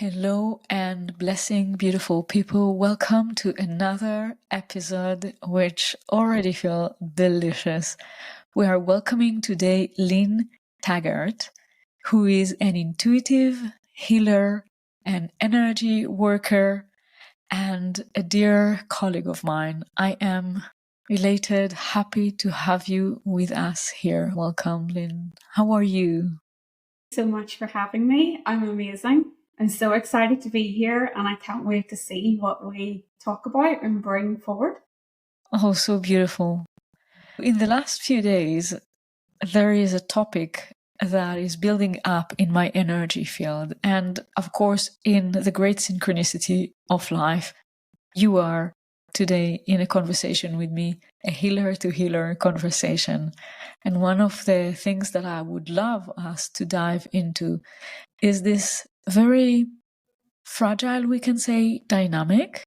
Hello and blessing, beautiful people. Welcome to another episode which already feels delicious. We are welcoming today Lynne Taggart, who is an intuitive healer, an energy worker, and a dear colleague of mine. I am elated, happy to have you with us here. Welcome, Lynne. How are you? So much for having me. I'm amazing. I'm so excited to be here and I can't wait to see what we talk about and bring forward. Oh, so beautiful. In the last few days, there is a topic that is building up in my energy field. And of course, in the great synchronicity of life, you are today in a conversation with me, a healer to healer conversation. And one of the things that I would love us to dive into is this very fragile, we can say, dynamic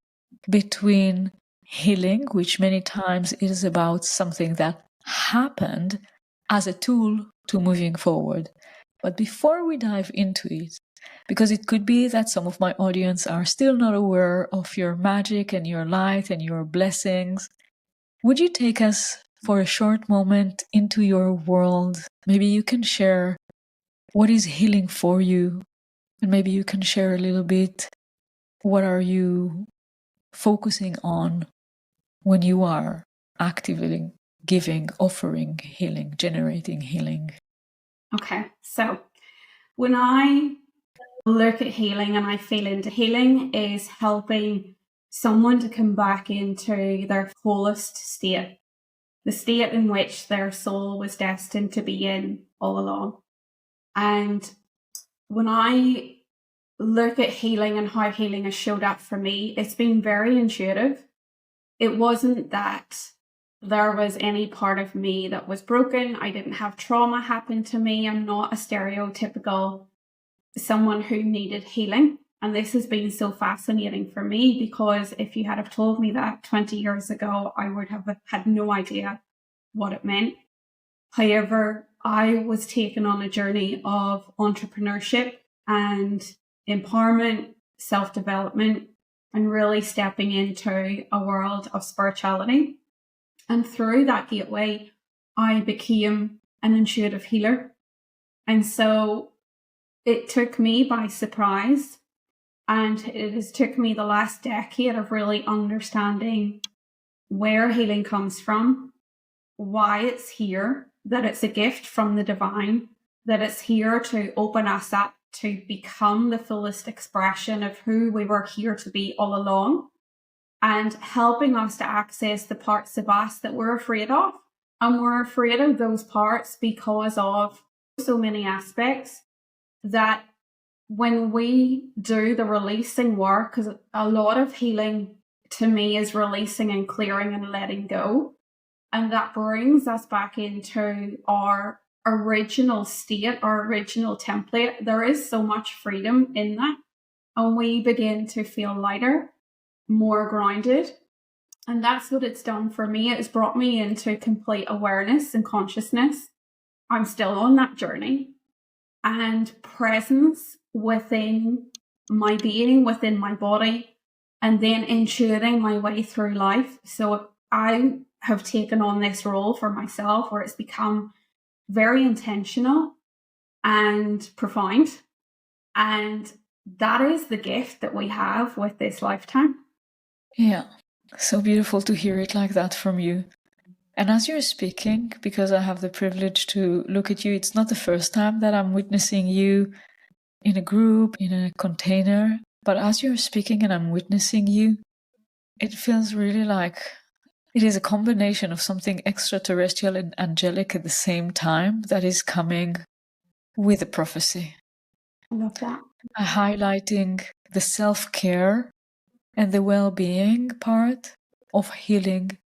between healing, which many times is about something that happened as a tool to moving forward. But before we dive into it, because it could be that some of my audience are still not aware of your magic and your light and your blessings, would you take us for a short moment into your world? Maybe you can share what is healing for you, and maybe you can share a little bit what are you focusing on when you are actively giving, offering healing, generating healing. Okay, so when I look at healing and I feel into healing is helping someone to come back into their fullest state, the state in which their soul was destined to be in all along. And when I look at healing and how healing has showed up for me, it's been very intuitive. It wasn't that there was any part of me that was broken. I didn't have trauma happen to me. I'm not a stereotypical someone who needed healing. And this has been so fascinating for me because if you had have told me that 20 years ago, I would have had no idea what it meant. However, I was taken on a journey of entrepreneurship and empowerment, self-development, and really stepping into a world of spirituality. And through that gateway, I became an intuitive healer. And so it took me by surprise. And it has took me the last decade of really understanding where healing comes from, why it's here, that it's a gift from the divine, that it's here to open us up to become the fullest expression of who we were here to be all along, and helping us to access the parts of us that we're afraid of. And we're afraid of those parts because of so many aspects that when we do the releasing work, because a lot of healing to me is releasing and clearing and letting go. And that brings us back into our original state, our original template. There is so much freedom in that. And we begin to feel lighter, more grounded. And that's what it's done for me. It's brought me into complete awareness and consciousness. I'm still on that journey. And presence within my being, within my body, and then intuiting my way through life. So I have taken on this role for myself where it's become very intentional and profound. And that is the gift that we have with this lifetime. Yeah, so beautiful to hear it like that from you. And as you're speaking, because I have the privilege to look at you, it's not the first time that I'm witnessing you in a group, in a container, but as you're speaking and I'm witnessing you, it feels really like it is a combination of something extraterrestrial and angelic at the same time that is coming with a prophecy. I love that. Highlighting the self-care and the well-being part of healing,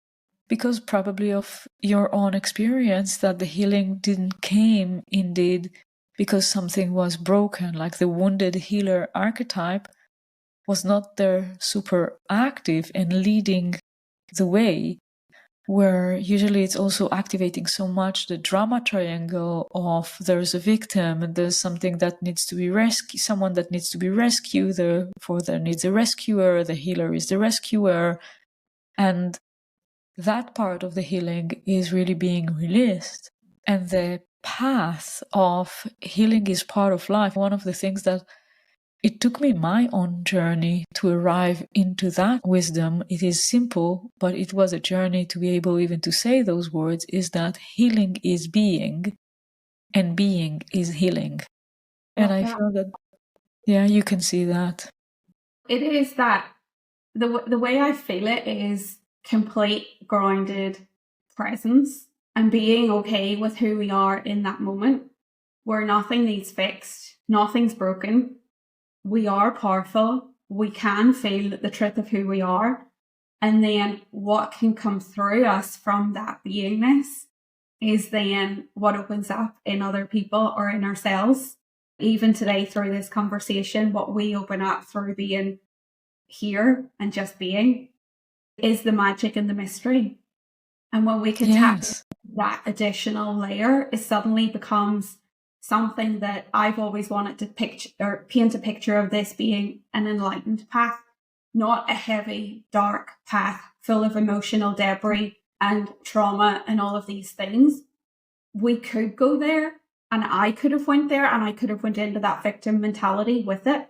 because probably of your own experience that the healing didn't came indeed because something was broken, like the wounded healer archetype was not there super active and leading the way, where usually it's also activating so much the drama triangle of there's a victim and there's something that needs to be rescued, someone that needs to be rescued, therefore there needs a rescuer, the healer is the rescuer. And that part of the healing is really being released. And the path of healing is part of life. One of the things that it took me my own journey to arrive into that wisdom. It is simple, but it was a journey to be able even to say those words, is that healing is being and being is healing. And I feel that, yeah, you can see that. It is that the way I feel it is complete grounded presence and being okay with who we are in that moment, where nothing needs fixed, nothing's broken. We are powerful. We can feel the truth of who we are. And then what can come through us from that beingness is then what opens up in other people or in ourselves. Even today through this conversation, what we open up through being here and just being is the magic and the mystery. And when we can tap into that additional layer, it suddenly becomes something that I've always wanted to picture or paint a picture of this being an enlightened path, not a heavy, dark path full of emotional debris and trauma and all of these things. We could go there, and I could have went there, and I could have went into that victim mentality with it.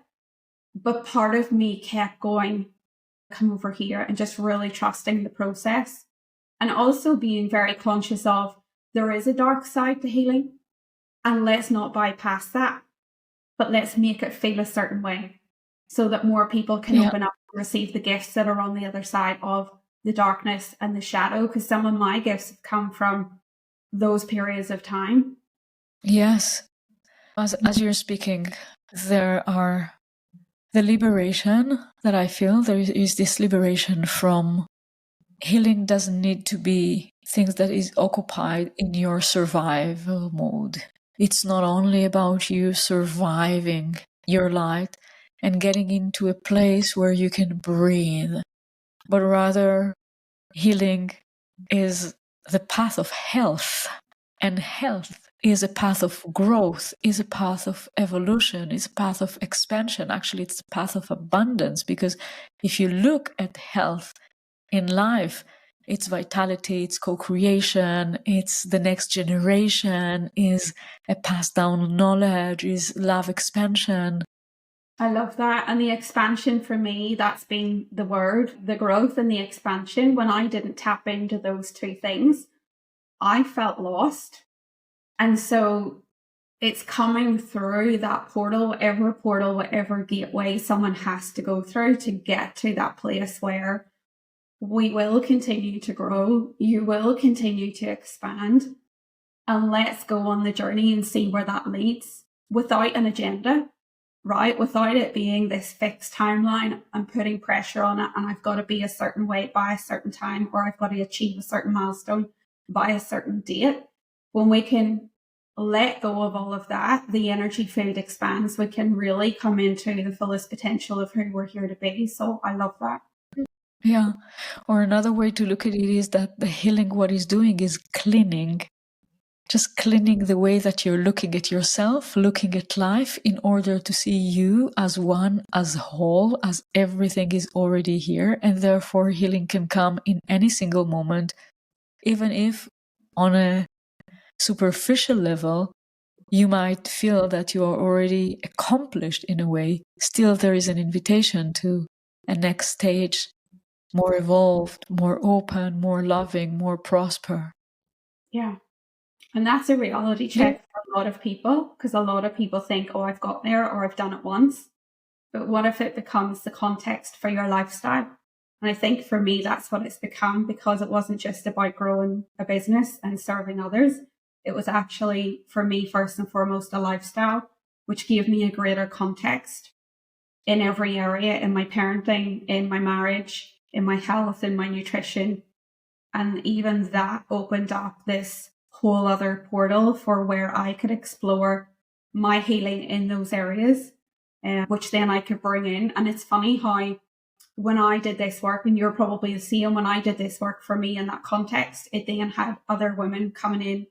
But part of me kept going, come over here, and just really trusting the process. And also being very conscious of there is a dark side to healing. And let's not bypass that, but let's make it feel a certain way so that more people can open up and receive the gifts that are on the other side of the darkness and the shadow. Because some of my gifts have come from those periods of time. Yes. As you're speaking, there are the liberation that I feel. There is this liberation from healing doesn't need to be things that is occupied in your survival mode. It's not only about you surviving your light and getting into a place where you can breathe, but rather healing is the path of health, and health is a path of growth, is a path of evolution, is a path of expansion. Actually, it's a path of abundance, because if you look at health in life, it's vitality, it's co-creation, it's the next generation, is a passed down knowledge, is love expansion. I love that. And the expansion for me, that's been the word, the growth and the expansion. When I didn't tap into those two things, I felt lost. And so it's coming through that portal, whatever gateway someone has to go through to get to that place where we will continue to grow, you will continue to expand, and let's go on the journey and see where that leads without an agenda, right? Without it being this fixed timeline and putting pressure on it, and I've got to be a certain way by a certain time, or I've got to achieve a certain milestone by a certain date. When we can let go of all of that, the energy field expands. We can really come into the fullest potential of who we're here to be. So I love that. Yeah. Or another way to look at it is that the healing, what it's doing is cleaning. Just cleaning the way that you're looking at yourself, looking at life, in order to see you as one, as whole, as everything is already here. And therefore healing can come in any single moment, even if on a superficial level, you might feel that you are already accomplished in a way. Still, there is an invitation to a next stage, more evolved, more open, more loving, more prosper. Yeah. And that's a reality check for a lot of people, because a lot of people think, oh, I've got there or I've done it once. But what if it becomes the context for your lifestyle? And I think for me, that's what it's become, because it wasn't just about growing a business and serving others. It was actually, for me, first and foremost, a lifestyle, which gave me a greater context in every area, in my parenting, in my marriage, in my health, in my nutrition. And even that opened up this whole other portal for where I could explore my healing in those areas, which then I could bring in. And it's funny how when I did this work, and you're probably the same, when I did this work for me in that context, it then had other women coming in,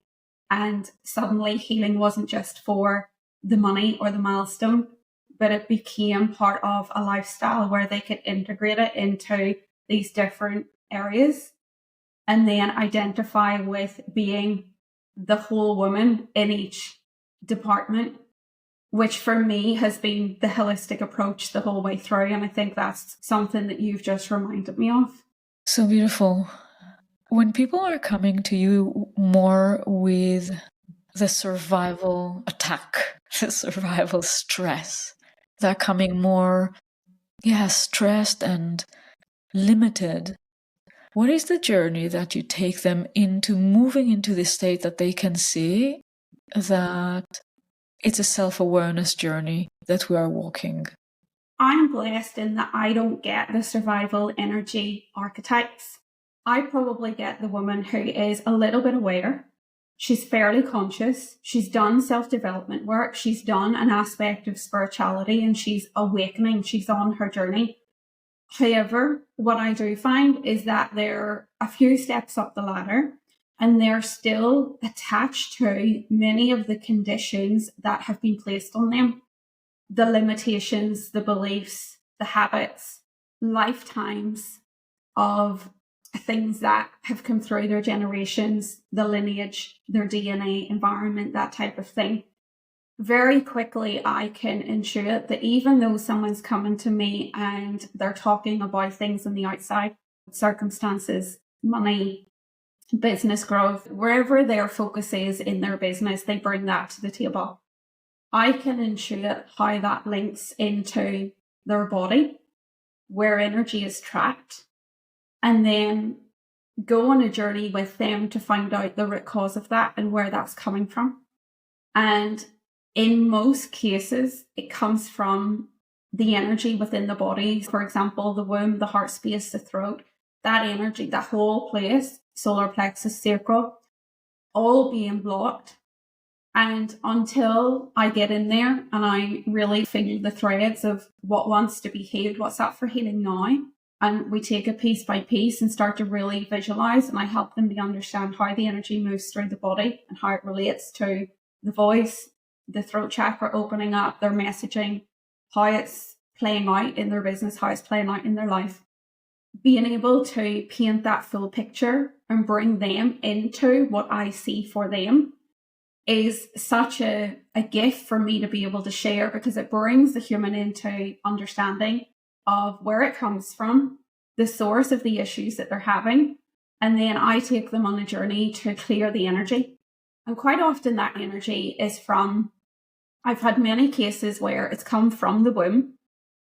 and suddenly healing wasn't just for the money or the milestone, but it became part of a lifestyle where they could integrate it into these different areas and then identify with being the whole woman in each department, which for me has been the holistic approach the whole way through. And I think that's something that you've just reminded me of. So beautiful. When people are coming to you more with the survival attack, the survival stress, they're coming more, stressed and limited. What is the journey that you take them into moving into this state that they can see that it's a self-awareness journey that we are walking? I'm blessed in that I don't get the survival energy archetypes. I probably get the woman who is a little bit aware. She's fairly conscious. She's done self-development work. She's done an aspect of spirituality and she's awakening. She's on her journey. However, what I do find is that they're a few steps up the ladder and they're still attached to many of the conditions that have been placed on them, the limitations, the beliefs, the habits, lifetimes of things that have come through their generations, the lineage, their DNA, environment, that type of thing. Very quickly, I can ensure that even though someone's coming to me and they're talking about things on the outside, circumstances, money, business growth, wherever their focus is in their business, they bring that to the table. I can ensure how that links into their body, where energy is trapped, and then go on a journey with them to find out the root cause of that and where that's coming from. And in most cases, it comes from the energy within the body. For example, the womb, the heart space, the throat, that energy, that whole place, solar plexus, sacral, all being blocked. And until I get in there and I really feel the threads of what wants to be healed, what's up for healing now, and we take it piece by piece and start to really visualize, and I help them to understand how the energy moves through the body and how it relates to the voice, the throat chakra opening up, their messaging, how it's playing out in their business, how it's playing out in their life. Being able to paint that full picture and bring them into what I see for them is such a gift for me to be able to share, because it brings the human into understanding of where it comes from, the source of the issues that they're having, and then I take them on a journey to clear the energy. And quite often that energy is from, I've had many cases where it's come from the womb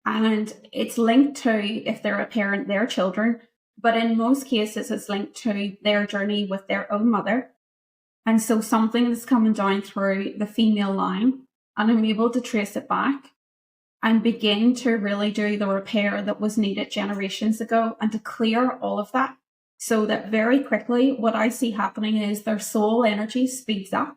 and it's linked to, if they're a parent, their children, but in most cases it's linked to their journey with their own mother. And so something is coming down through the female line, and I'm able to trace it back and begin to really do the repair that was needed generations ago and to clear all of that, so that very quickly what I see happening is their soul energy speeds up.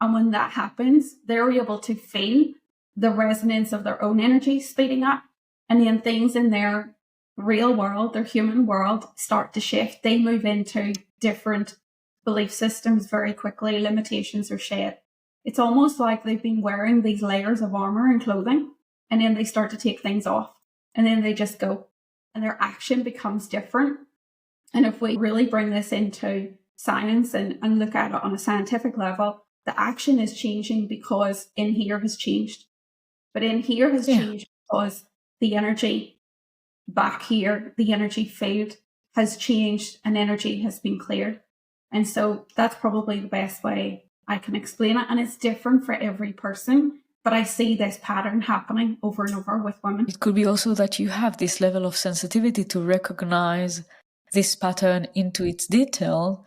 And when that happens, they're able to feel the resonance of their own energy speeding up. And then things in their real world, their human world, start to shift. They move into different belief systems very quickly. Limitations are shed. It's almost like they've been wearing these layers of armor and clothing, and then they start to take things off, and then they just go, and their action becomes different. And if we really bring this into science and look at it on a scientific level, the action is changing because in here has changed. But in here has changed because the energy back here, the energy field has changed and energy has been cleared. And so that's probably the best way I can explain it. And it's different for every person, but I see this pattern happening over and over with women. It could be also that you have this level of sensitivity to recognize this pattern into its detail,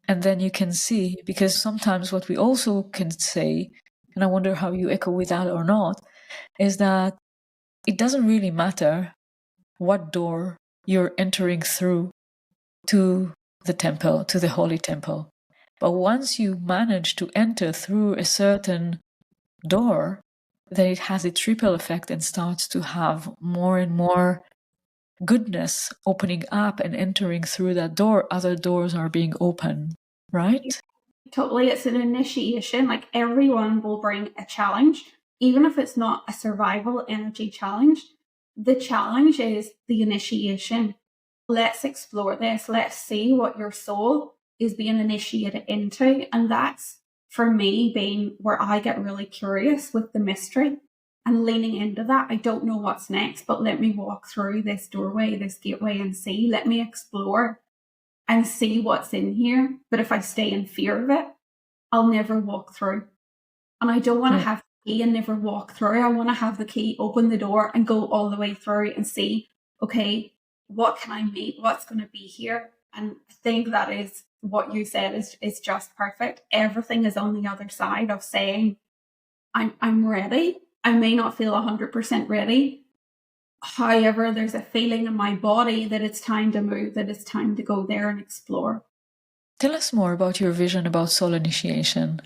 and then you can see, because sometimes what we also can say, and I wonder how you echo with that or not, is that it doesn't really matter what door you're entering through to the temple, to the holy temple. But once you manage to enter through a certain door, then it has its ripple effect and starts to have more and more goodness opening up and entering through that door, other doors are being opened, right? Totally. It's an initiation. Like, everyone will bring a challenge, even if it's not a survival energy challenge. The challenge is the initiation. Let's explore this. Let's see what your soul is being initiated into. And that's, for me, being where I get really curious with the mystery and leaning into that. I don't know what's next, but let me walk through this doorway, this gateway, and see. Let me explore and see what's in here. But if I stay in fear of it, I'll never walk through. And I don't want to have the key and never walk through. I want to have the key, open the door, and go all the way through and see, okay, what can I meet? What's going to be here? And I think that is what you said is just perfect. Everything is on the other side of saying, I'm ready. I may not feel 100% ready. However, there's a feeling in my body that it's time to move, that it's time to go there and explore. Tell us more about your vision about soul initiation.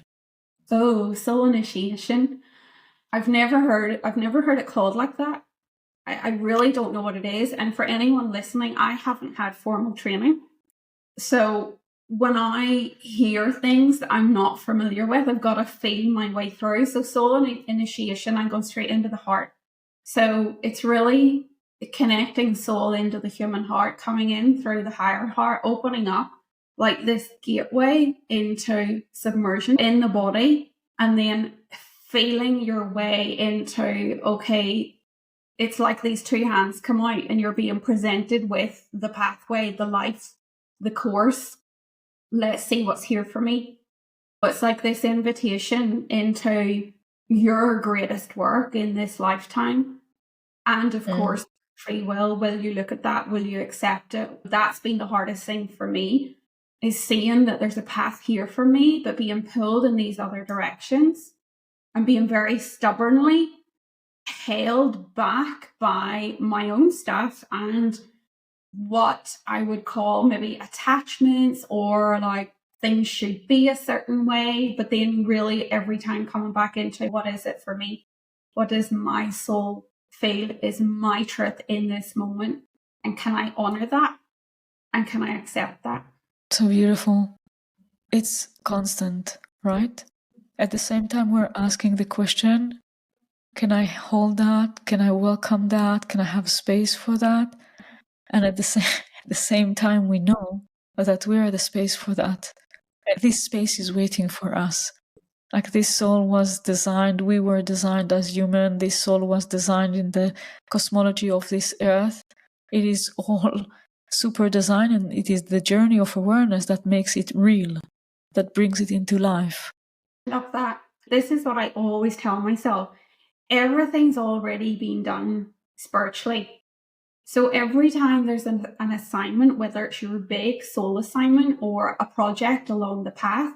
Oh, soul initiation. I've never heard it called like that. I really don't know what it is. And for anyone listening, I haven't had formal training. So when I hear things that I'm not familiar with, I've got to feel my way through. So soul initiation, I'm going straight into the heart. So it's really connecting soul into the human heart, coming in through the higher heart, opening up like this gateway into submersion in the body, and then feeling your way into, okay, it's like these two hands come out and you're being presented with the pathway, the life, the course. Let's see what's here for me. It's like this invitation into your greatest work in this lifetime. And of course, free will you look at that? Will you accept it? That's been the hardest thing for me, is seeing that there's a path here for me, but being pulled in these other directions and being very stubbornly held back by my own stuff and what I would call maybe attachments, or like things should be a certain way, but then really every time coming back into what is it for me? What does my soul feel is my truth in this moment? And can I honor that? And can I accept that? So beautiful. It's constant, right? At the same time, we're asking the question, can I hold that? Can I welcome that? Can I have space for that? And at the same time, we know that we are the space for that. And this space is waiting for us. Like, this soul was designed, we were designed as human. This soul was designed in the cosmology of this earth. It is all super design, and it is the journey of awareness that makes it real, that brings it into life. Love that. This is what I always tell myself. Everything's already been done spiritually. So every time there's an assignment, whether it's your big soul assignment or a project along the path,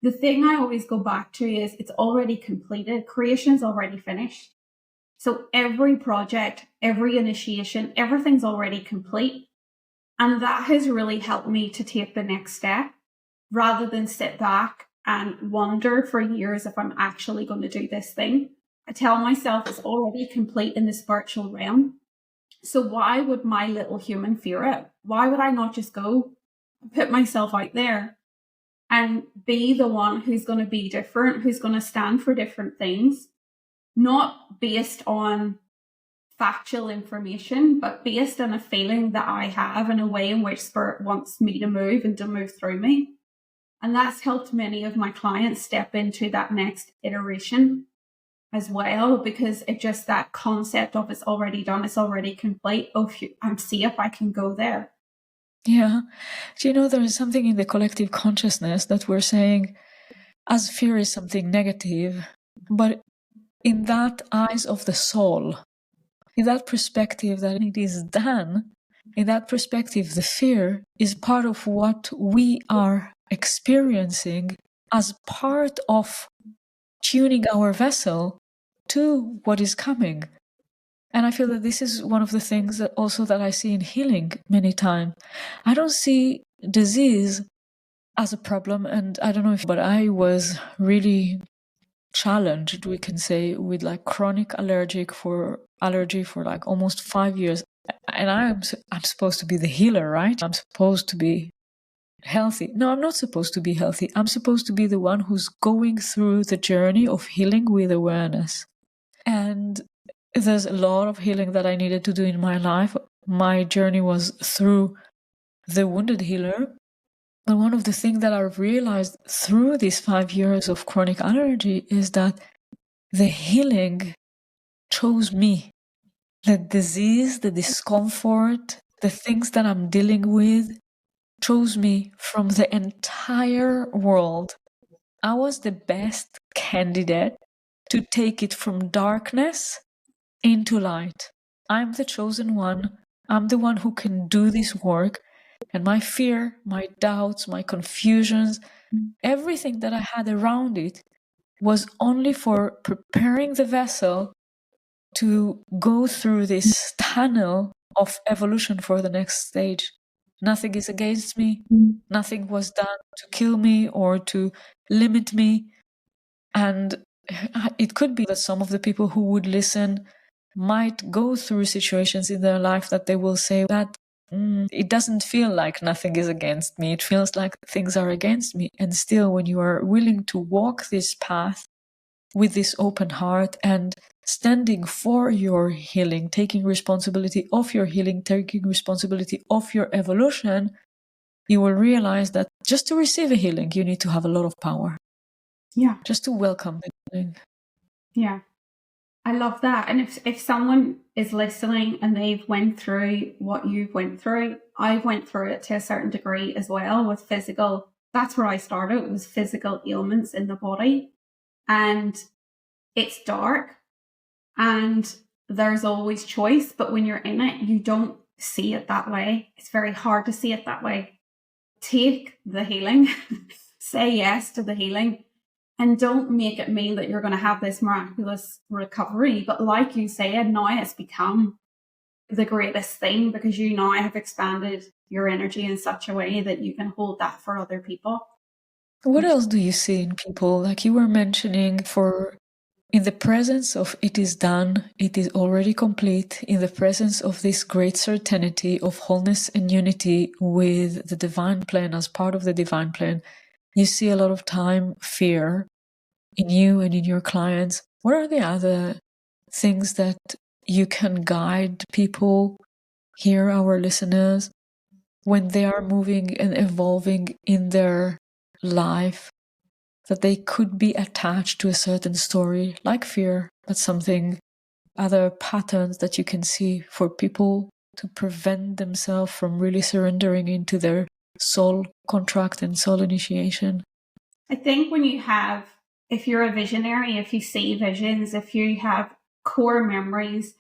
the thing I always go back to is it's already completed. Creation's already finished. So every project, every initiation, everything's already complete. And that has really helped me to take the next step rather than sit back and wonder for years if I'm actually going to do this thing. I tell myself it's already complete in the spiritual realm. So why would my little human fear it? Why would I not just go and put myself out there and be the one who's going to be different, who's going to stand for different things, not based on factual information, but based on a feeling that I have and a way in which spirit wants me to move and to move through me. And that's helped many of my clients step into that next iteration as well, because it just, that concept of it's already done, it's already complete. Oh, I'm safe, I can go there. Yeah. Do you know, there is something in the collective consciousness that we're saying, as fear is something negative, but in that eyes of the soul, in that perspective that it is done, in that perspective, the fear is part of what we are experiencing as part of tuning our vessel to what is coming. And I feel that this is one of the things that also that I see in healing many times. I don't see disease as a problem, and I don't know if, but I was really challenged, we can say, with like chronic allergy for like almost 5 years. And I'm supposed to be the healer, right? I'm supposed to be healthy. No, I'm not supposed to be healthy. I'm supposed to be the one who's going through the journey of healing with awareness. And there's a lot of healing that I needed to do in my life. My journey was through the wounded healer. And one of the things that I've realized through these 5 years of chronic allergy is that the healing chose me. The disease, the discomfort, the things that I'm dealing with chose me from the entire world. I was the best candidate to take it from darkness into light. I'm the chosen one. I'm the one who can do this work. And my fear, my doubts, my confusions, everything that I had around it was only for preparing the vessel to go through this tunnel of evolution for the next stage. Nothing is against me. Nothing was done to kill me or to limit me. And it could be that some of the people who would listen might go through situations in their life that they will say that it doesn't feel like nothing is against me. It feels like things are against me. And still, when you are willing to walk this path with this open heart and standing for your healing, taking responsibility of your healing, taking responsibility of your evolution, you will realize that just to receive a healing, you need to have a lot of power. Yeah. Just to welcome the healing. Yeah. I love that. And if someone is listening and they've went through what you've went through, I've went through it to a certain degree as well with physical. That's where I started. It was physical ailments in the body. And it's dark and there's always choice. But when you're in it, you don't see it that way. It's very hard to see it that way. Take the healing, say yes to the healing. And don't make it mean that you're going to have this miraculous recovery. But like you said, now it's become the greatest thing because you now have expanded your energy in such a way that you can hold that for other people. What else do you see in people? Like you were mentioning, in the presence of it is done, it is already complete, in the presence of this great certainty of wholeness and unity with the divine plan as part of the divine plan, you see a lot of time fear in you and in your clients. What are the other things that you can guide people here, our listeners, when they are moving and evolving in their life, that they could be attached to a certain story, like fear, but something, other patterns that you can see for people to prevent themselves from really surrendering into their soul contract and soul initiation? I think if you're a visionary, if you see visions, if you have core memories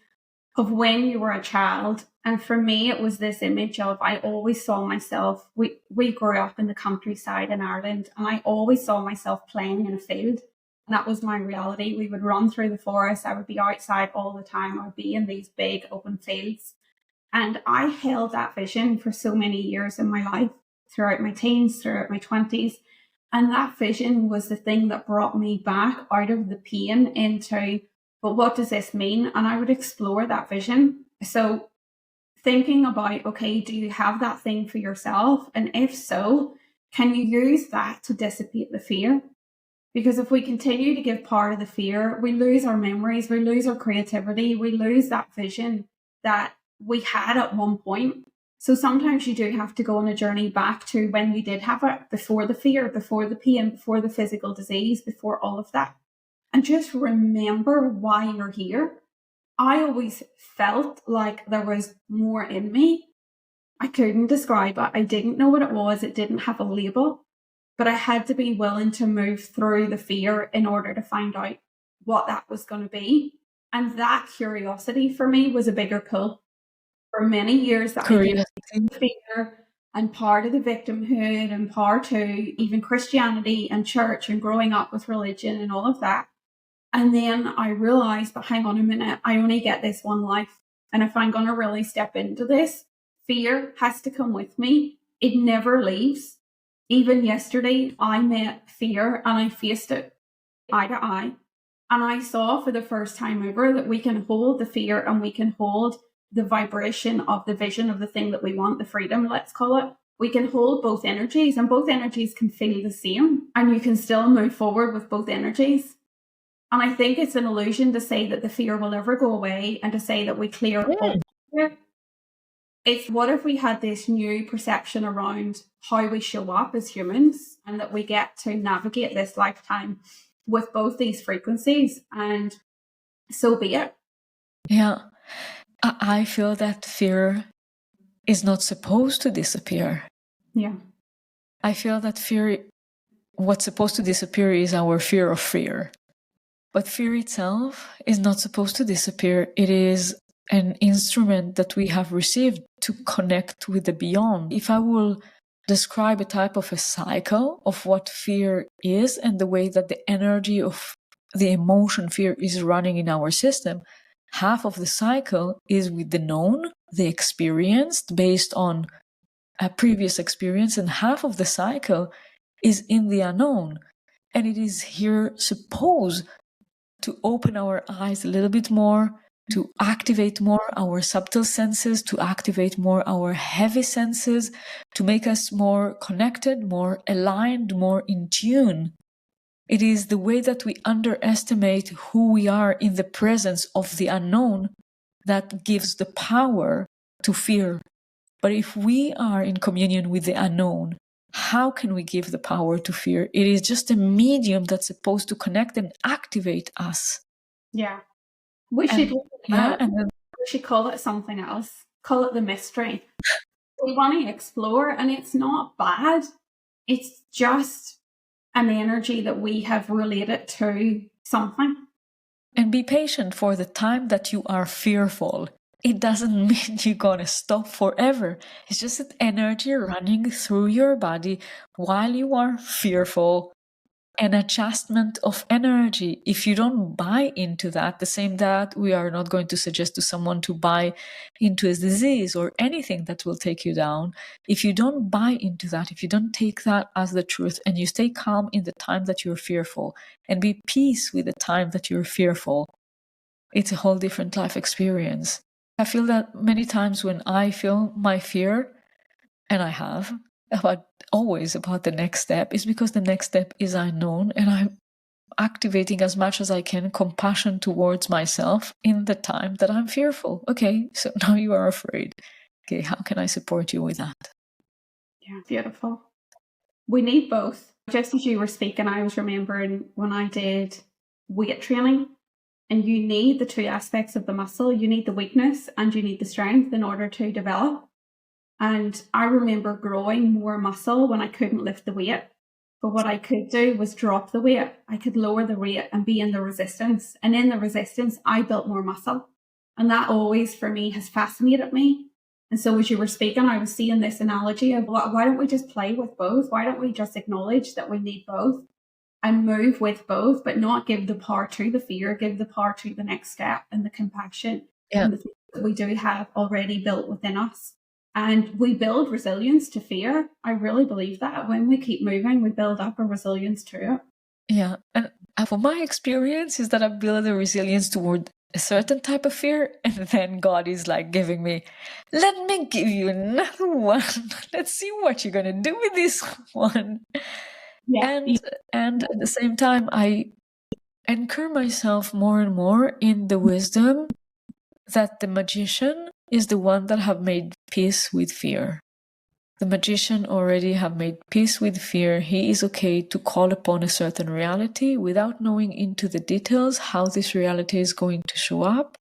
of when you were a child, and for me, it was this image of I always saw myself. We grew up in the countryside in Ireland, and I always saw myself playing in a field. And that was my reality. We would run through the forest. I would be outside all the time. I would be in these big open fields. And I held that vision for so many years in my life, throughout my teens, throughout my 20s. And that vision was the thing that brought me back out of the pain into, but what does this mean? And I would explore that vision. So thinking about, okay, do you have that thing for yourself? And if so, can you use that to dissipate the fear? Because if we continue to give power to the fear, we lose our memories, we lose our creativity, we lose that vision that we had at one point. So sometimes you do have to go on a journey back to when you did have it, before the fear, before the pain, before the physical disease, before all of that. And just remember why you're here. I always felt like there was more in me. I couldn't describe it. I didn't know what it was. It didn't have a label. But I had to be willing to move through the fear in order to find out what that was going to be. And that curiosity for me was a bigger pull. For many years that I did fear and part of the victimhood and part to even Christianity and church and growing up with religion and all of that. And then I realized, but hang on a minute, I only get this one life. And if I'm going to really step into this, fear has to come with me. It never leaves. Even yesterday, I met fear and I faced it eye to eye. And I saw for the first time ever that we can hold the fear and we can hold the vibration of the vision of the thing that we want, the freedom, let's call it, we can hold both energies, and both energies can feel the same, and you can still move forward with both energies. And I think it's an illusion to say that the fear will ever go away and to say that we clear all fear. It's what if we had this new perception around how we show up as humans, and that we get to navigate this lifetime with both these frequencies, and so be it. Yeah. I feel that fear is not supposed to disappear. Yeah. I feel that fear, what's supposed to disappear is our fear of fear. But fear itself is not supposed to disappear. It is an instrument that we have received to connect with the beyond. If I will describe a type of a cycle of what fear is and the way that the energy of the emotion fear is running in our system, half of the cycle is with the known, the experienced based on a previous experience, and half of the cycle is in the unknown. And it is here supposed to open our eyes a little bit more, to activate more our subtle senses, to activate more our heavy senses, to make us more connected, more aligned, more in tune. It is the way that we underestimate who we are in the presence of the unknown that gives the power to fear. But if we are in communion with the unknown, how can we give the power to fear? It is just a medium that's supposed to connect and activate us. Yeah. We should call it something else. Call it the mystery. We want to explore, and it's not bad. It's just an energy that we have related to something. And be patient for the time that you are fearful. It doesn't mean you're going to stop forever. It's just an energy running through your body while you are fearful. An adjustment of energy. If you don't buy into that, the same that we are not going to suggest to someone to buy into a disease or anything that will take you down. If you don't buy into that, if you don't take that as the truth, and you stay calm in the time that you're fearful and be peace with the time that you're fearful, it's a whole different life experience. I feel that many times when I feel my fear, and I have, always about the next step, is because the next step is unknown, and I'm activating as much as I can compassion towards myself in the time that I'm fearful. Okay, so now you are afraid. Okay, how can I support you with that? Yeah, beautiful. We need both. Just as you were speaking, I was remembering when I did weight training, and you need the two aspects of the muscle. You need the weakness and you need the strength in order to develop. And I remember growing more muscle when I couldn't lift the weight. But what I could do was drop the weight. I could lower the weight and be in the resistance. And in the resistance, I built more muscle. And that always, for me, has fascinated me. And so as you were speaking, I was seeing this analogy of why don't we just play with both? Why don't we just acknowledge that we need both and move with both, but not give the power to the fear, give the power to the next step and the compassion and the things that we do have already built within us. And we build resilience to fear. I really believe that when we keep moving, we build up a resilience to it. Yeah. And for my experience is that I build a resilience toward a certain type of fear, and then God is like giving me, let me give you another one. Let's see what you're going to do with this one. Yeah. And at the same time, I anchor myself more and more in the wisdom that the magician is the one that have made peace with fear. The magician already have made peace with fear. He is okay to call upon a certain reality without knowing into the details how this reality is going to show up.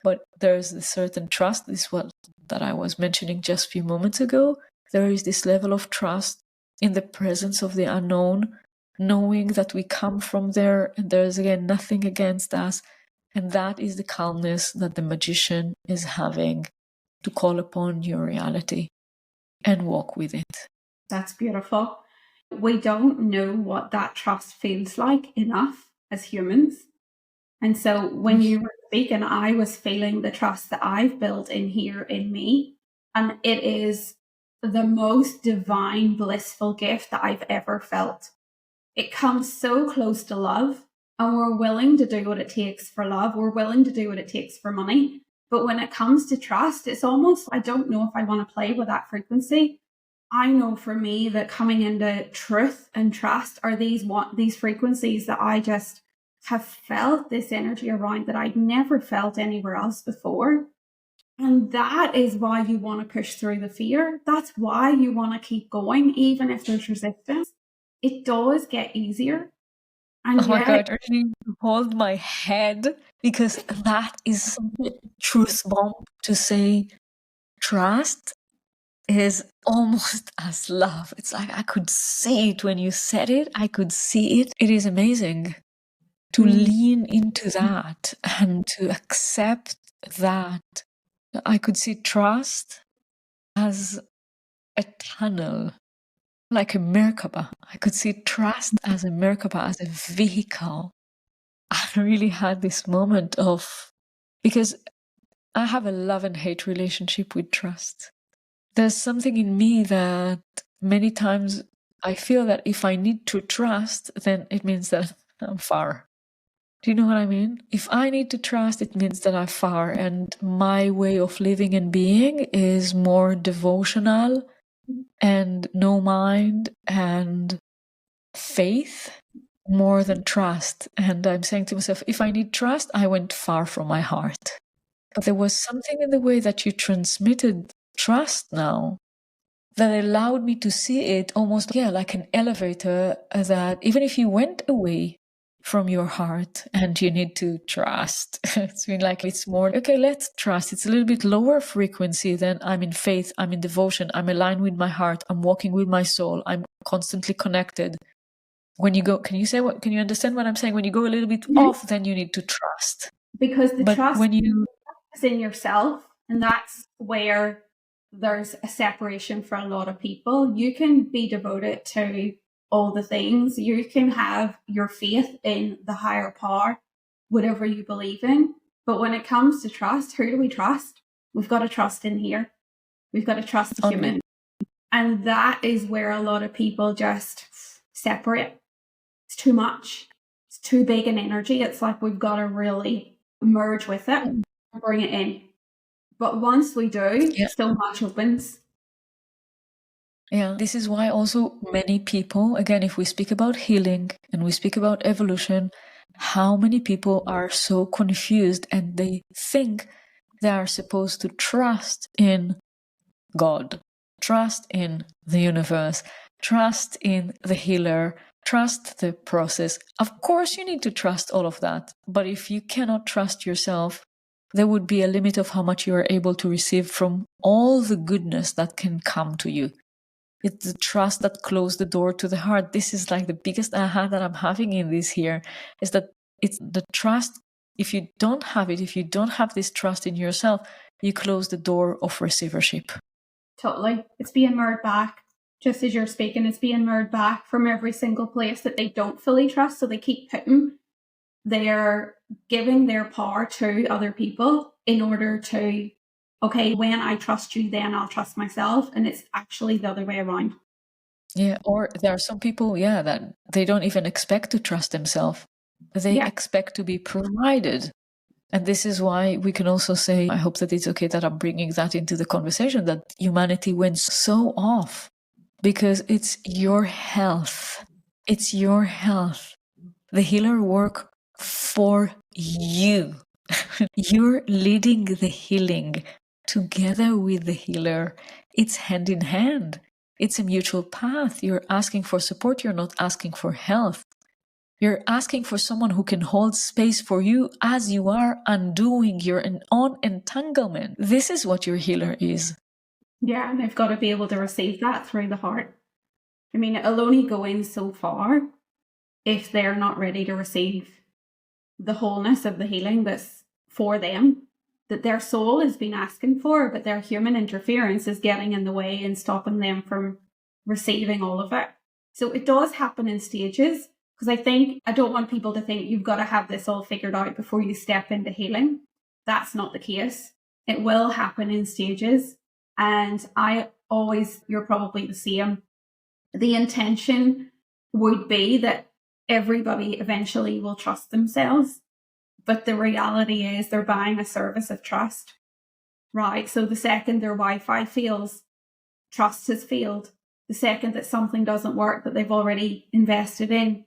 But there's a certain trust. This is what that I was mentioning just a few moments ago. There is this level of trust in the presence of the unknown, knowing that we come from there and there's again nothing against us. And that is the calmness that the magician is having to call upon your reality and walk with it. That's beautiful. We don't know what that trust feels like enough as humans. And so when you were speaking, I was feeling the trust that I've built in here in me. And it is the most divine, blissful gift that I've ever felt. It comes so close to love, and we're willing to do what it takes for love. We're willing to do what it takes for money. But when it comes to trust, it's almost, I don't know if I want to play with that frequency. I know for me that coming into truth and trust are these frequencies that I just have felt this energy around that I'd never felt anywhere else before. And that is why you want to push through the fear. That's why you want to keep going, even if there's resistance. It does get easier. And Oh my God, I really hold my head, because that is such a truth bomb to say. Trust is almost as love. It's like I could see it when you said it. I could see it. It is amazing to lean into that and to accept that. I could see trust as a tunnel, like a Merkaba. I could see trust as a Merkaba, as a vehicle. I really had this moment of, because I have a love and hate relationship with trust. There's something in me that many times I feel that if I need to trust, then it means that I'm far. Do you know what I mean? If I need to trust, it means that I'm far. And my way of living and being is more devotional and no mind and faith more than trust. And I'm saying to myself, if I need trust, I went far from my heart. But there was something in the way that you transmitted trust now that allowed me to see it almost, like an elevator, that even if you went away from your heart and you need to trust, it's been like, it's more, okay, let's trust. It's a little bit lower frequency than I'm in faith, I'm in devotion, I'm aligned with my heart, I'm walking with my soul, I'm constantly connected. When you go, can you understand what I'm saying? When you go a little bit off, then you need to trust. Because the trust when you is in yourself, and that's where there's a separation for a lot of people. You can be devoted to all the things. You can have your faith in the higher power, whatever you believe in. But when it comes to trust, who do we trust? We've got to trust in here. We've got to trust the human. And that is where a lot of people just separate. It's too much. It's too big an energy. It's like we've got to really merge with it and bring it in. But once we do, so much opens. Yeah, this is why also many people, again, if we speak about healing and we speak about evolution, how many people are so confused and they think they are supposed to trust in God, trust in the universe, trust in the healer, trust the process. Of course, you need to trust all of that. But if you cannot trust yourself, there would be a limit of how much you are able to receive from all the goodness that can come to you. It's the trust that closed the door to the heart. This is like the biggest aha that I'm having in this here, is that it's the trust. If you don't have it, if you don't have this trust in yourself, you close the door of receivership. Totally. It's being mirrored back. Just as you're speaking, it's being mirrored back from every single place that they don't fully trust. So they keep putting their giving their power to other people in order to, okay, when I trust you, then I'll trust myself. And it's actually the other way around. Yeah, or there are some people, that they don't even expect to trust themselves. They expect to be provided. And this is why we can also say, I hope that it's okay that I'm bringing that into the conversation, that humanity went so off because it's your health. It's your health. The healer work for you. You're leading the healing together with the healer. It's hand in hand. It's a mutual path. You're asking for support. You're not asking for help. You're asking for someone who can hold space for you as you are undoing your own entanglement. This is what your healer is. Yeah, and they've got to be able to receive that through the heart. I mean, it'll only go in so far if they're not ready to receive the wholeness of the healing that's for them, that their soul has been asking for, but their human interference is getting in the way and stopping them from receiving all of it. So it does happen in stages, because I don't want people to think you've got to have this all figured out before you step into healing. That's not the case. It will happen in stages. And you're probably the same. The intention would be that everybody eventually will trust themselves. But the reality is they're buying a service of trust, right? So the second their Wi-Fi fails, trust has failed. The second that something doesn't work that they've already invested in,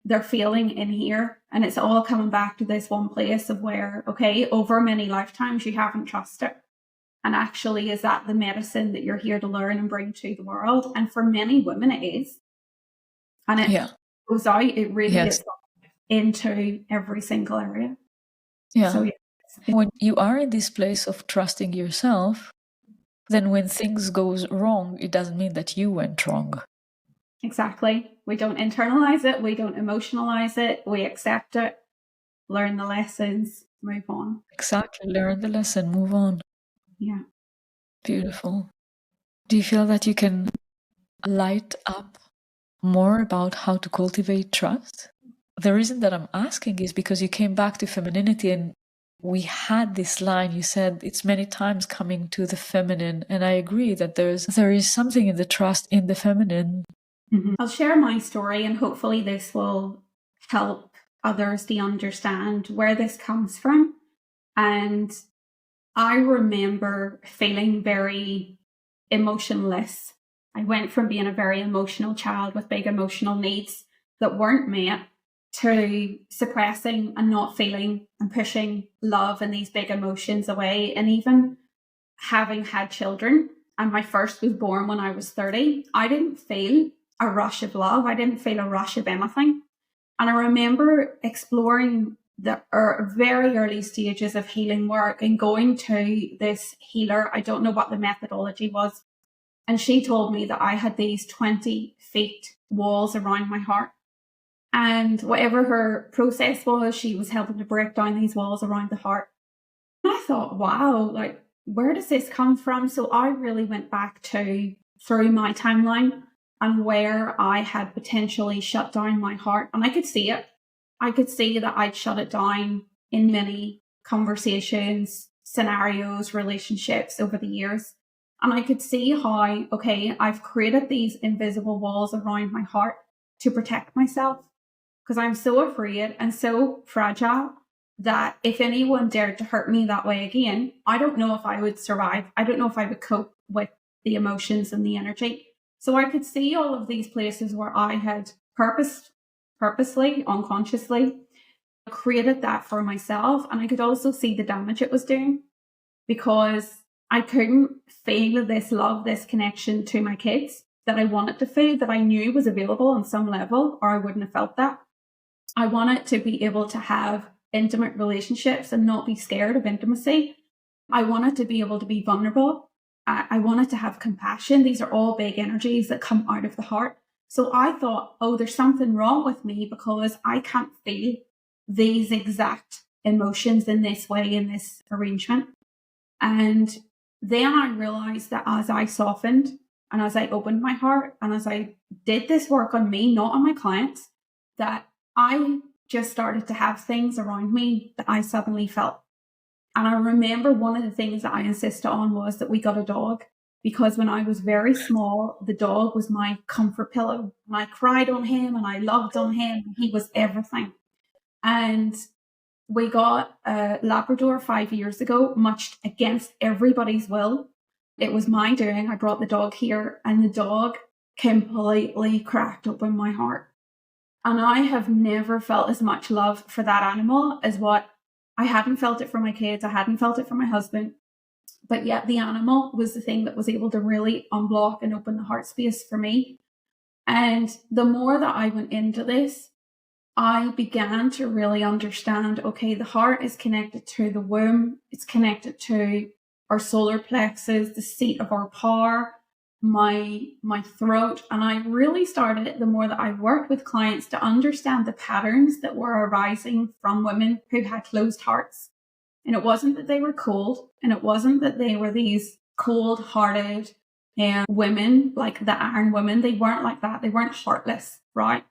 they're failing in here. And it's all coming back to this one place of where, okay, over many lifetimes you haven't trusted. And actually, is that the medicine that you're here to learn and bring to the world? And for many women, it is. And it goes out, it really gets into every single area. Yeah. So, when you are in this place of trusting yourself, then when things goes wrong, it doesn't mean that you went wrong. Exactly. We don't internalize it. We don't emotionalize it. We accept it, learn the lessons, move on. Exactly. Learn the lesson, move on. Yeah. Beautiful. Do you feel that you can light up more about how to cultivate trust? The reason that I'm asking is because you came back to femininity, and we had this line, you said it's many times coming to the feminine, and I agree that there is something in the trust in the feminine. Mm-hmm. I'll share my story, and hopefully this will help others to understand where this comes from. And I remember feeling very emotionless. I went from being a very emotional child with big emotional needs that weren't met to suppressing and not feeling and pushing love and these big emotions away. And even having had children, and my first was born when I was 30, I didn't feel a rush of love. I didn't feel a rush of anything. And I remember exploring the very early stages of healing work and going to this healer. I don't know what the methodology was. And she told me that I had these 20 feet walls around my heart. And whatever her process was, she was helping to break down these walls around the heart. And I thought, wow, like, where does this come from? So I really went back through my timeline and where I had potentially shut down my heart. And I could see it. I could see that I'd shut it down in many conversations, scenarios, relationships over the years. And I could see how, okay, I've created these invisible walls around my heart to protect myself because I'm so afraid and so fragile that if anyone dared to hurt me that way again, I don't know if I would survive. I don't know if I would cope with the emotions and the energy. So I could see all of these places where I had purposely, unconsciously created that for myself. And I could also see the damage it was doing because I couldn't feel this love, this connection to my kids that I wanted to feel, that I knew was available on some level, or I wouldn't have felt that. I wanted to be able to have intimate relationships and not be scared of intimacy. I wanted to be able to be vulnerable. I wanted to have compassion. These are all big energies that come out of the heart. So I thought, oh, there's something wrong with me because I can't feel these exact emotions in this way, in this arrangement. And then I realized that as I softened and as I opened my heart and as I did this work on me, not on my clients, that I just started to have things around me that I suddenly felt. And I remember one of the things that I insisted on was that we got a dog, because when I was very small, the dog was my comfort pillow. And I cried on him and I loved on him. He was everything. And we got a Labrador 5 years ago, much against everybody's will. It was my doing. I brought the dog here and the dog completely cracked open my heart. And I have never felt as much love for that animal as what I hadn't felt it for my kids. I hadn't felt it for my husband. But yet the animal was the thing that was able to really unblock and open the heart space for me. And the more that I went into this, I began to really understand, okay, the heart is connected to the womb. It's connected to our solar plexus, the seat of our power, my throat. And I really started, the more that I worked with clients, to understand the patterns that were arising from women who had closed hearts. And it wasn't that they were cold, and it wasn't that they were these cold-hearted women, like the iron women. They weren't like that. They weren't heartless, right?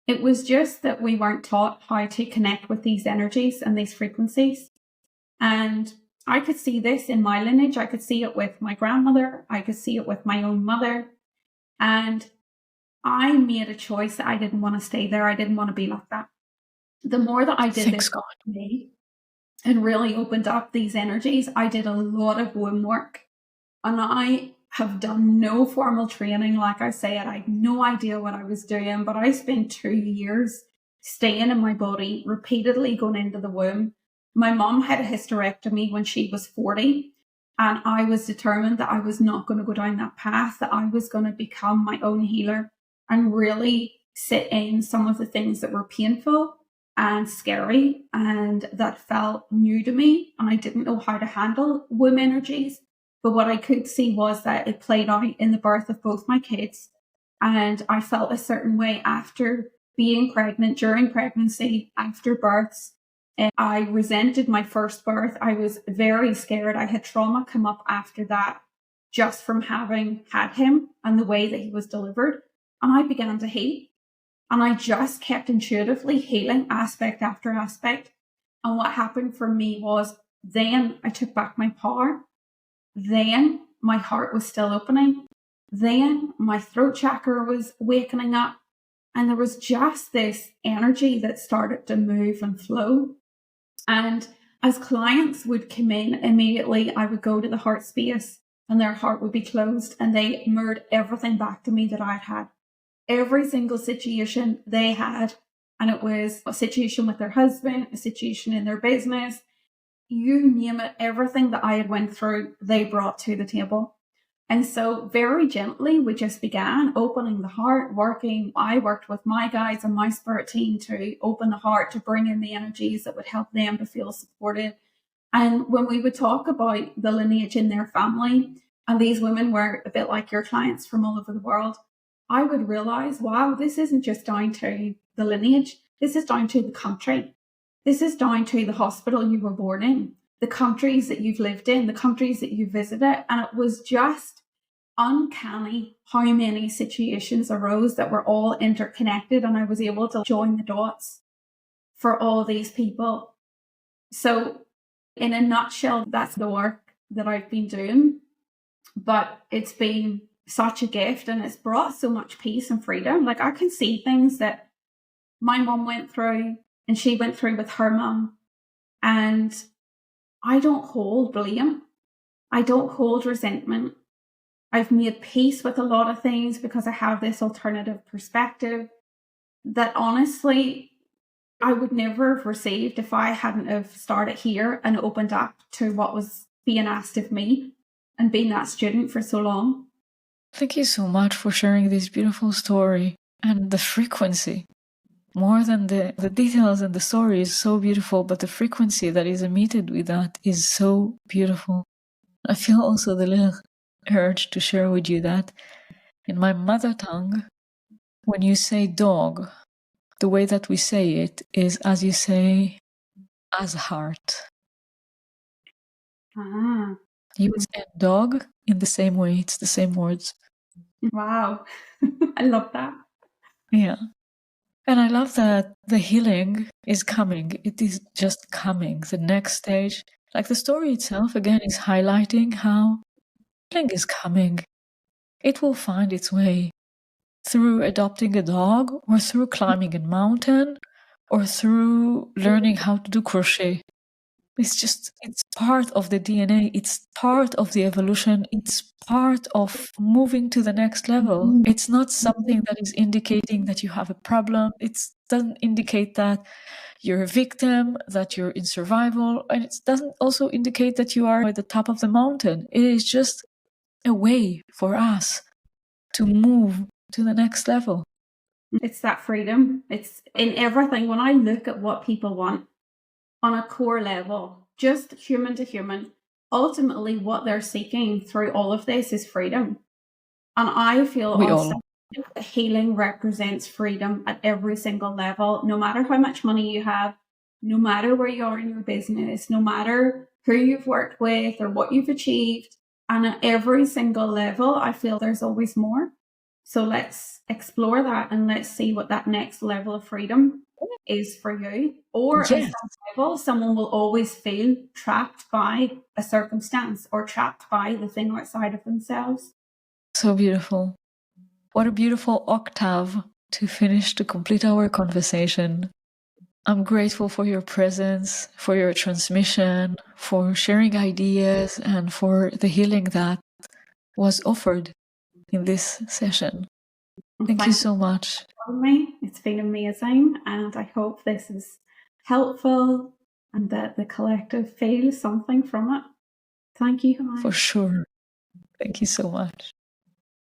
It was just that we weren't taught how to connect with these energies and these frequencies. And I could see this in my lineage. I could see it with my grandmother. I could see it with my own mother. And I made a choice that I didn't want to stay there. I didn't want to be like that. the more that I did Thanks, this God. for me and really opened up these energies, I did a lot of womb work. And I have done no formal training. Like I said, I had no idea what I was doing, but I spent 2 years staying in my body, repeatedly going into the womb. My mom had a hysterectomy when she was 40, and I was determined that I was not going to go down that path, that I was going to become my own healer and really sit in some of the things that were painful and scary and that felt new to me. And I didn't know how to handle womb energies. But what I could see was that it played out in the birth of both my kids. And I felt a certain way after being pregnant, during pregnancy, after births. And I resented my first birth. I was very scared. I had trauma come up after that just from having had him and the way that he was delivered. And I began to heal. And I just kept intuitively healing aspect after aspect. And what happened for me was then I took back my power. Then my heart was still opening. Then my throat chakra was wakening up. And there was just this energy that started to move and flow. And as clients would come in, immediately I would go to the heart space and their heart would be closed and they mirrored everything back to me that I'd had. Every single situation they had. And it was a situation with their husband, a situation in their business, you name it, everything that I had went through, they brought to the table. And so very gently, we just began opening the heart, working. I worked with my guides and my spirit team to open the heart, to bring in the energies that would help them to feel supported. And when we would talk about the lineage in their family, and these women were a bit like your clients from all over the world, I would realize, wow, this isn't just down to the lineage. This is down to the country. This is down to the hospital you were born in, the countries that you've lived in, the countries that you visited. And it was just uncanny how many situations arose that were all interconnected. And I was able to join the dots for all these people. So in a nutshell, that's the work that I've been doing. But it's been such a gift and it's brought so much peace and freedom. Like I can see things that my mom went through and she went through with her mum. And I don't hold blame. I don't hold resentment. I've made peace with a lot of things because I have this alternative perspective that honestly I would never have received if I hadn't have started here and opened up to what was being asked of me and being that student for so long. Thank you so much for sharing this beautiful story and the frequency. More than the details and the story is so beautiful, but the frequency that is emitted with that is so beautiful. I feel also the little urge to share with you that in my mother tongue, when you say dog, the way that we say it is as you say, as heart. You would say dog in the same way, it's the same words. Wow. I love that. Yeah. And I love that the healing is coming. It is just coming. The next stage, like the story itself, again, is highlighting how healing is coming. It will find its way through adopting a dog, or through climbing a mountain, or through learning how to do crochet. It's part of the DNA. It's part of the evolution. It's part of moving to the next level. It's not something that is indicating that you have a problem. It doesn't indicate that you're a victim, that you're in survival. And it doesn't also indicate that you are at the top of the mountain. It is just a way for us to move to the next level. It's that freedom. It's in everything. When I look at what people want on a core level, just human to human, ultimately what they're seeking through all of this is freedom. And I feel healing represents freedom at every single level, no matter how much money you have, no matter where you are in your business, no matter who you've worked with or what you've achieved. And at every single level, I feel there's always more. So let's explore that and let's see what that next level of freedom is for you. Or Yes. at some level, someone will always feel trapped by a circumstance or trapped by the thing outside of themselves. So beautiful. What a beautiful octave to complete our conversation. I'm grateful for your presence, for your transmission, for sharing ideas, and for the healing that was offered in this session. Thank you so much. For me, it's been amazing, and I hope this is helpful and that the collective feels something from it. Thank you, Homaya. For sure. Thank you so much.